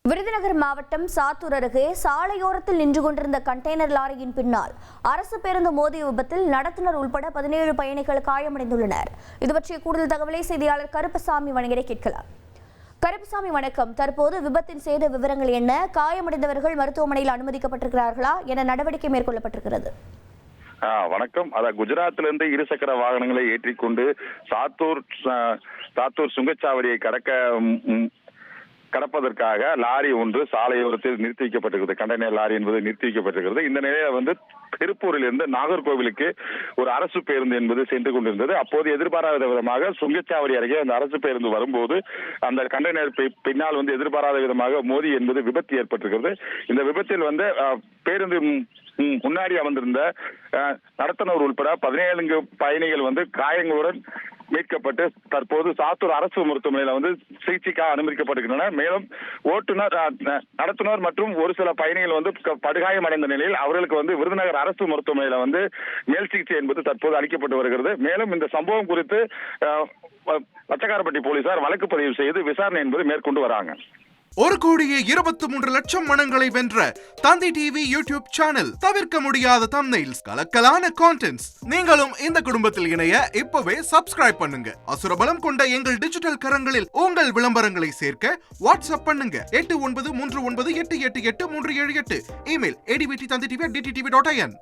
விருதுநகர் மாவட்டம் சாத்தூர் அருகே சாலையோரத்தில் நின்று கொண்டிருந்த கண்டெய்னர் லாரியின் பின்னால் அரசு பேருந்து மோதிய விபத்தில் நடத்துனர் உள்பட 17 பயணிகள் காயமடைந்துள்ளனர். இது பற்றிய கூடுதல் தகவலை செய்தியாளர் கருப்பசாமி வழங்கிட கேட்கலாம். கருப்பசாமி வணக்கம். தற்போது விபத்தின் சேத விவரங்கள் என்ன? காயமடைந்தவர்கள் மருத்துவமனையில் அனுமதிக்கப்பட்டிருக்கிறார்களா என நடவடிக்கை மேற்கொள்ளப்பட்டிருக்கிறது? வணக்கம். குஜராத்திலிருந்து இருசக்கர வாகனங்களை ஏற்றிக்கொண்டு சாத்தூர் சுங்கச்சாவடியை கடப்பதற்காக லாரி ஒன்று சாலையோரத்தில் நிறுத்தி வைக்கப்பட்டிருக்கிறது. கண்டெய்னர் லாரி என்பது நிறுத்தி வைக்கப்பட்டிருக்கிறது. இந்த நிலையில திருப்பூரில் இருந்து நாகர்கோவிலுக்கு ஒரு அரசு பேருந்து என்பது சென்று கொண்டிருந்தது. அப்போது எதிர்பாராத விதமாக சுங்கச்சாவடி அருகே அந்த அரசு பேருந்து வரும்போது அந்த கண்டெய்னர் பின்னால் எதிர்பாராத விதமாக மோதி என்பது விபத்து ஏற்பட்டிருக்கிறது. இந்த விபத்தில் பேருந்து முன்னாடி அமர்ந்திருந்த நடத்துனர் உட்பட 17 பயணிகள் காயங்களுடன் மீட்கப்பட்டு தற்போது சாத்தூர் அரசு மருத்துவமனையில் சிகிச்சைக்காக அனுமதிக்கப்பட்டிருக்கின்றனர். மேலும் ஓட்டுநர், நடத்துனர் மற்றும் ஒரு சில பயணிகள் படுகாயம் அடைந்த நிலையில் அவர்களுக்கு விருதுநகர் அரசு மருத்துவமனையில் மேல் சிகிச்சை என்பது தற்போது அளிக்கப்பட்டு வருகிறது. மேலும் இந்த சம்பவம் குறித்து லட்சக்காரப்பட்டி போலீசார் வழக்கு பதிவு செய்து விசாரணை என்பது மேற்கொண்டு வராங்க. 1,23,00,000 மனங்களை வென்ற தந்தி டிவி யூடியூப் சேனல். தவிர்க்க முடியாத தம்ப்நெயில்ஸ், கலக்கலான கான்டென்ட்ஸ். நீங்களும் இந்த குடும்பத்தில் இணைய இப்பவே சப்ஸ்கிரைப் பண்ணுங்க. அசுரபலம் கொண்ட எங்கள் டிஜிட்டல் கரங்களில் உங்கள் விளம்பரங்களை சேர்க்க வாட்ஸ்அப் பண்ணுங்க. 8939888838. Email advtthanditv@dttv.in.